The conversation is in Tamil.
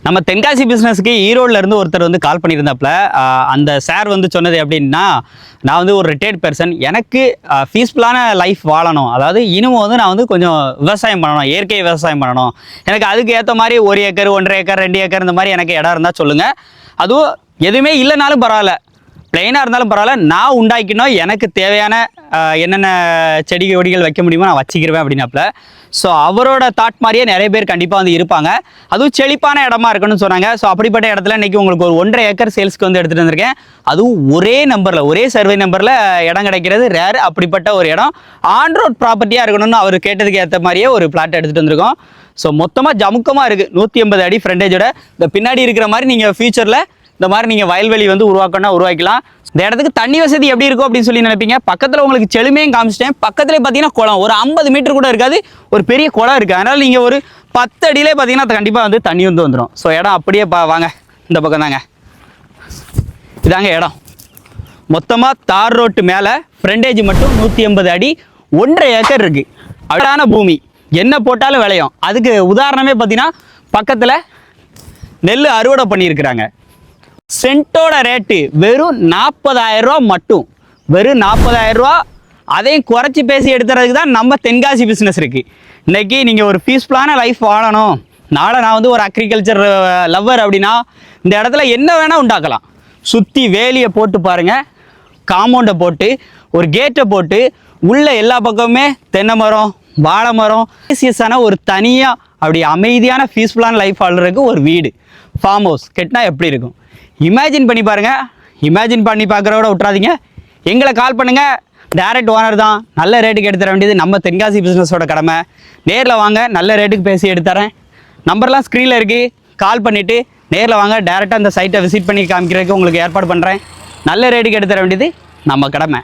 நம்ம தென்காசி பிஸ்னஸ்க்கு ஈரோடுல இருந்து ஒருத்தர் வந்து கால் பண்ணியிருந்தாப்புல. அந்த சார் வந்து சொன்னது எப்படின்னா, நான் வந்து ஒரு ரிட்டையர்ட் பர்சன், எனக்கு பீஸ்ஃபுல்லான லைஃப் வாழணும், அதாவது இனிமே வந்து நான் வந்து கொஞ்சம் விவசாயம் பண்ணணும், இயற்கை விவசாயம் பண்ணணும், எனக்கு அதுக்கு ஏற்ற மாதிரி 1 ஏக்கர் 1.5 ஏக்கர் 2 ஏக்கர் இந்த மாதிரி எனக்கு இடம் இருந்தால் சொல்லுங்கள், அதுவும் எதுவுமே இல்லைனாலும் பரவாயில்ல, பிளெயினாக இருந்தாலும் பரவாயில்ல, நான் உண்டாக்கணும், எனக்கு தேவையான என்னென்ன செடி கொடிகள் வைக்க முடியுமோ நான் வச்சுக்கிருவேன் அப்படின்னாப்புல. ஸோ அவரோட தாட் மாதிரியே நிறைய பேர் கண்டிப்பாக வந்து இருப்பாங்க, அதுவும் செழிப்பான இடமா இருக்கணும்னு சொன்னாங்க. ஸோ அப்படிப்பட்ட இடத்துல இன்றைக்கி உங்களுக்கு ஒரு 1.5 ஏக்கர் சேல்ஸ்க்கு வந்து எடுத்துகிட்டு வந்திருக்கேன். அதுவும் ஒரே நம்பரில், ஒரே சர்வே நம்பரில் இடம் கிடைக்கிறது ரேர். அப்படிப்பட்ட ஒரு இடம் ஆன் ரோட் ப்ராப்பர்ட்டியாக இருக்கணும்னு அவர் கேட்டதுக்கு ஏற்ற மாதிரியே ஒரு பிளாட் எடுத்துகிட்டு வந்திருக்கோம். ஸோ மொத்தமாக ஜமுக்கமாக இருக்குது, 180 அடி ஃப்ரண்டேஜோட. இந்த பின்னாடி இருக்கிற மாதிரி நீங்கள் ஃபியூச்சரில் இந்த மாதிரி நீங்கள் வயல்வெளி வந்து உருவாக்கலாம். இந்த இடத்துக்கு தண்ணி வசதி எப்படி இருக்கும் அப்படின்னு சொல்லி நினைப்பீங்க. பக்கத்தில் உங்களுக்கு செழுமையும் காமிச்சிட்டேன். பக்கத்துலேயே பார்த்தீங்கன்னா குளம், ஒரு 50 மீட்டர் கூட இருக்காது, ஒரு பெரிய குளம் இருக்குது. அதனால் நீங்கள் ஒரு 10 அடியிலே பார்த்தீங்கன்னா கண்டிப்பாக வந்து தண்ணி வந்து வந்துடும். ஸோ இடம் அப்படியே வாங்க, இந்த பக்கம் தாங்க, இதாங்க இடம். மொத்தமாக தார் ரோட்டு மேலே ஃப்ரண்டேஜ் மட்டும் 180 அடி, 1.5 ஏக்கர் இருக்குது. அழகான பூமி, என்ன போட்டாலும் விளையும். அதுக்கு உதாரணமே பார்த்தீங்கன்னா பக்கத்தில் நெல் அறுவடை பண்ணியிருக்கிறாங்க. சென்ட்டோட ரேட்டு வெறும் 40,000 ரூபா மட்டும், வெறும் 40,000 ரூபா. அதையும் குறைச்சி பேசி எடுத்துறதுக்கு தான் நம்ம தென்காசி பிஸ்னஸ் இருக்குது. இன்றைக்கி நீங்கள் ஒரு பீஸ்ஃபுல்லான லைஃப் வாழணும், நாளை நான் வந்து ஒரு அக்ரிகல்ச்சர் லவ்வர் அப்படின்னா இந்த இடத்துல என்ன வேணால் உண்டாக்கலாம். சுற்றி வேலியை போட்டு பாருங்கள், காம்பவுண்டை போட்டு ஒரு கேட்டை போட்டு உள்ள எல்லா பக்கமுமே தென்னை மரம், வாழை மரம், ஸ்பேசியஸான ஒரு தனியாக அப்படி அமைதியான பீஸ்ஃபுல்லான லைஃப் வாழ்றதுக்கு ஒரு வீடு, ஃபார்ம் ஹவுஸ் கட்டினா எப்படி இருக்கும் இமேஜின் பண்ணி பாருங்கள். இமேஜின் பண்ணி பார்க்குறத விட்றாதீங்க, எங்களை கால் பண்ணுங்கள். டைரக்ட் ஓனர் தான், நல்ல ரேட்டுக்கு எடுத்துற வேண்டியது நம்ம தென்காசி பிஸ்னஸோட கடமை. நேரில் வாங்க, நல்ல ரேட்டுக்கு பேசி எடுத்துறேன். நம்பர்லாம் ஸ்க்ரீனில் இருக்குது, கால் பண்ணிவிட்டு நேரில் வாங்க, டேரெக்டாக அந்த சைட்டை விசிட் பண்ணி காமிக்கிறதுக்கு உங்களுக்கு ஏற்பாடு பண்ணுறேன். நல்ல ரேட்டுக்கு எடுத்துற வேண்டியது நம்ம கடமை.